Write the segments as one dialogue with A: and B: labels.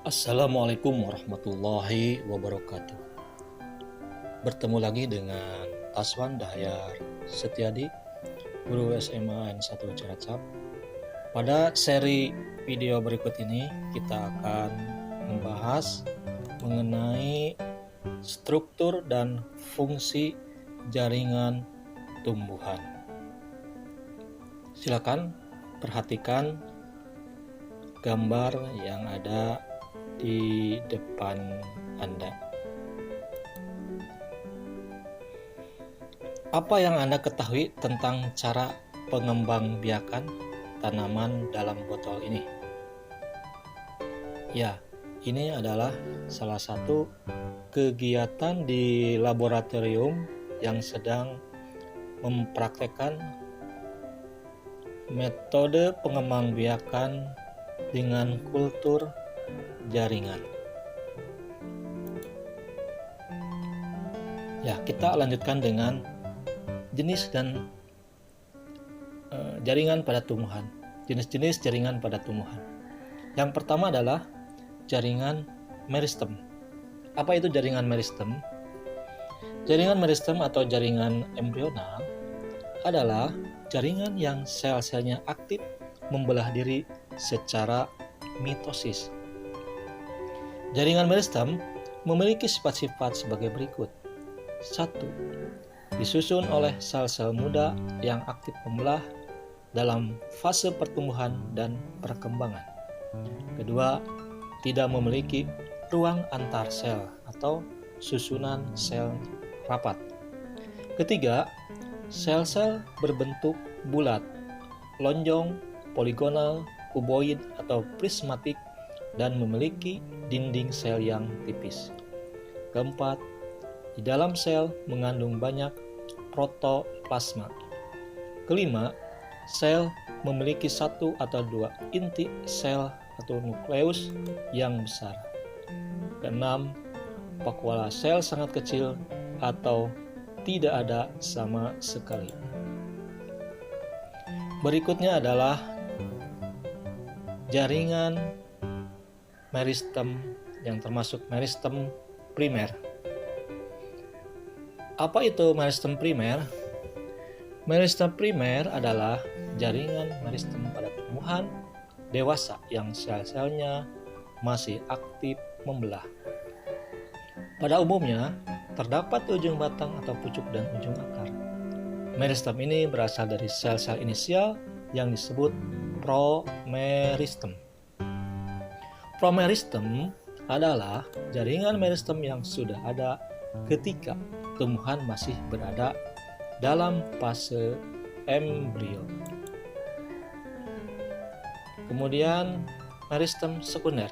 A: Assalamualaikum warahmatullahi wabarakatuh. Bertemu lagi dengan Taswan Dahyar Setiadi, guru SMA N1 Cilacap. Pada seri video berikut ini kita akan membahas mengenai struktur dan fungsi jaringan tumbuhan. Silakan perhatikan gambar yang ada di depan Anda. Apa yang Anda ketahui tentang cara pengembangbiakan tanaman dalam botol ini? Ya, ini adalah salah satu kegiatan di laboratorium yang sedang mempraktekkan metode pengembangbiakan dengan kultur jaringan. Ya, kita lanjutkan dengan jenis dan jaringan pada tumbuhan. Jenis-jenis jaringan pada tumbuhan. Yang pertama adalah jaringan meristem. Apa itu jaringan meristem? Jaringan meristem atau jaringan embrional adalah jaringan yang sel-selnya aktif membelah diri secara mitosis. Jaringan meristem memiliki sifat-sifat sebagai berikut. 1. Disusun oleh sel-sel muda yang aktif membelah dalam fase pertumbuhan dan perkembangan. Kedua, tidak memiliki ruang antar sel atau susunan sel rapat. Ketiga, sel-sel berbentuk bulat, lonjong, poligonal, kuboid atau prismatik dan memiliki dinding sel yang tipis. Keempat, di dalam sel mengandung banyak protoplasma. Kelima, sel memiliki satu atau dua inti sel atau nukleus yang besar. Keenam, vakuola sel sangat kecil atau tidak ada sama sekali. Berikutnya adalah jaringan meristem yang termasuk meristem primer. Apa itu meristem primer? Meristem primer adalah jaringan meristem pada tumbuhan dewasa yang sel-selnya masih aktif membelah. Pada umumnya, terdapat ujung batang atau pucuk dan ujung akar. Meristem ini berasal dari sel-sel inisial yang disebut promeristem. Promeristem adalah jaringan meristem yang sudah ada ketika tumbuhan masih berada dalam fase embrio. Kemudian meristem sekunder.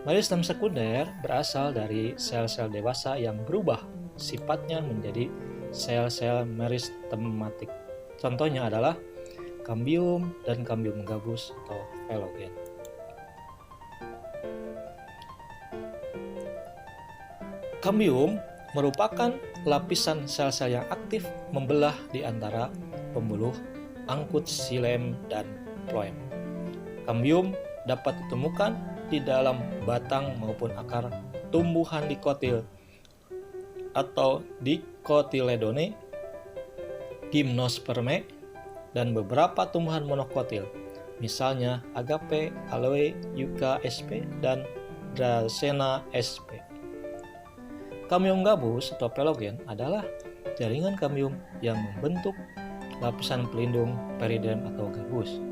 A: Meristem sekunder berasal dari sel-sel dewasa yang berubah sifatnya menjadi sel-sel meristematik. Contohnya adalah kambium dan kambium gabus atau velogen. Kambium merupakan lapisan sel-sel yang aktif membelah di antara pembuluh angkut xilem dan floem. Kambium dapat ditemukan di dalam batang maupun akar tumbuhan dikotil atau Dicotyledone, Gymnospermae, dan beberapa tumbuhan monokotil, misalnya Agape, Aloe, Yucca sp, dan Dracena sp. Kambium gabus atau velogen adalah jaringan kambium yang membentuk lapisan pelindung periderm atau gabus.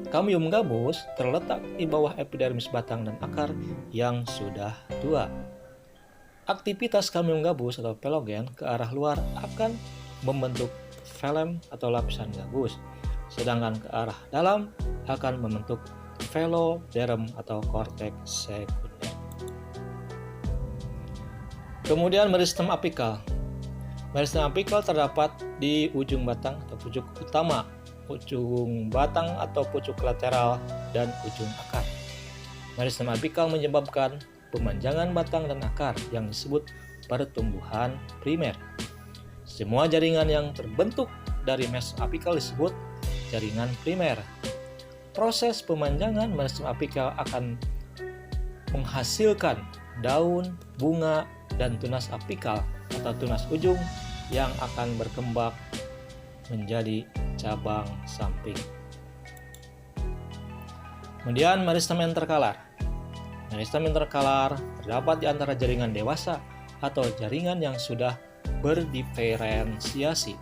A: Kambium gabus terletak di bawah epidermis batang dan akar yang sudah tua. Aktivitas kambium gabus atau velogen ke arah luar akan membentuk velum atau lapisan gabus, sedangkan ke arah dalam akan membentuk veloderm atau korteks sekunder. Kemudian meristem apikal. Meristem apikal terdapat di ujung batang atau pucuk utama, ujung batang atau pucuk lateral, dan ujung akar. Meristem apikal menyebabkan pemanjangan batang dan akar yang disebut pertumbuhan primer. Semua jaringan yang terbentuk dari meristem apikal disebut jaringan primer. Proses pemanjangan meristem apikal akan menghasilkan daun, bunga, dan tunas apikal atau tunas ujung yang akan berkembang menjadi cabang samping. Kemudian meristem interkalar. Meristem interkalar terdapat di antara jaringan dewasa atau jaringan yang sudah berdiferensiasi.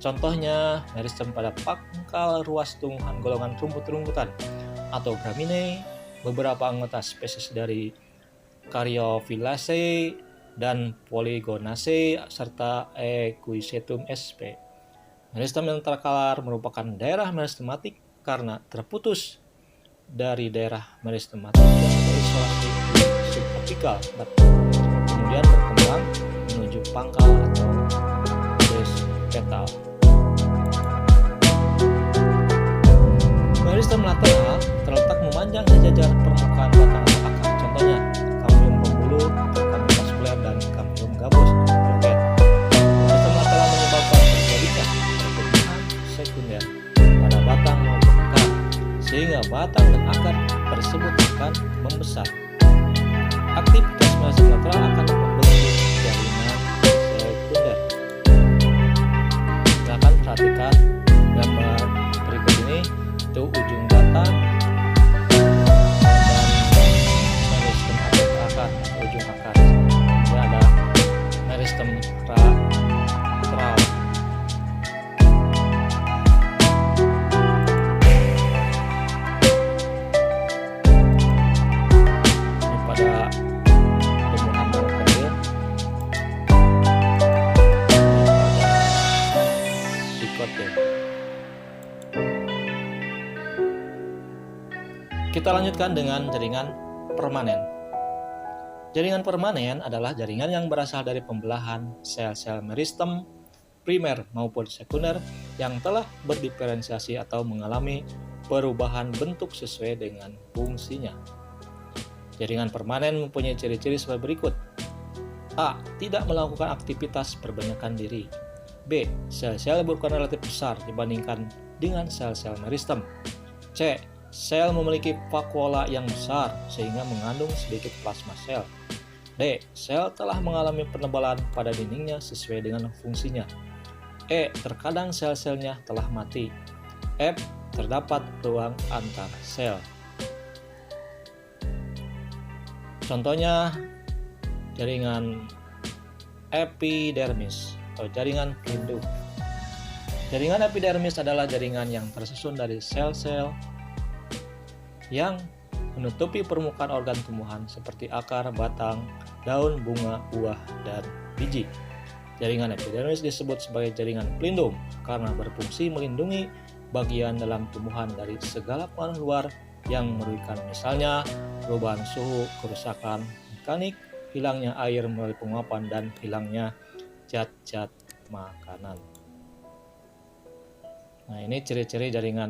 A: Contohnya meristem pada pangkal ruas tumbuhan golongan rumput-rumputan atau Gramineae, beberapa anggota spesies dari Caryophyllaceae dan Polygonaceae serta Equisetum sp. Meristem interkalar merupakan daerah meristematik karena terputus dari daerah meristematik yang terisolasi di subapikal dan kemudian berkembang menuju pangkal atau base petal. Meristem lateral terletak memanjang sejajar permukaan batang atau akar. Contohnya Cambium pembuluh, Cambium vasculer, dan Cambium gabus roket. Meristem lateral menyebabkan terjadinya pertumbuhan sekunder pada batang maupun akar, sehingga batang dan akar tersebut akan membesar. Aktivitas meristem lateral akan membentuk jaringan sekunder. Silakan perhatikan gambar berikut ini. Itu ujung batang dan meristem akar, ujung akar. Ini ada meristem lateral. Ini pada tumbuhan monokotil. Dikotil. Kita lanjutkan dengan jaringan permanen. Jaringan permanen adalah jaringan yang berasal dari pembelahan sel-sel meristem primer maupun sekunder yang telah berdiferensiasi atau mengalami perubahan bentuk sesuai dengan fungsinya. Jaringan permanen mempunyai ciri-ciri sebagai berikut. A. Tidak melakukan aktivitas perbanyakan diri. B. Sel-sel berukuran relatif besar dibandingkan dengan sel-sel meristem. C. Sel memiliki vakuola yang besar sehingga mengandung sedikit plasma sel. D. Sel telah mengalami penebalan pada dindingnya sesuai dengan fungsinya. E. Terkadang sel-selnya telah mati. F. Terdapat ruang antar sel. Contohnya jaringan epidermis atau jaringan pelindung. Jaringan epidermis adalah jaringan yang tersusun dari sel-sel yang menutupi permukaan organ tumbuhan seperti akar, batang, daun, bunga, buah, dan biji. Jaringan epidermis disebut sebagai jaringan pelindung karena berfungsi melindungi bagian dalam tumbuhan dari segala pengaruh luar yang merugikan, misalnya perubahan suhu, kerusakan mekanik, hilangnya air melalui penguapan, dan hilangnya zat-zat makanan. Nah, ini ciri-ciri jaringan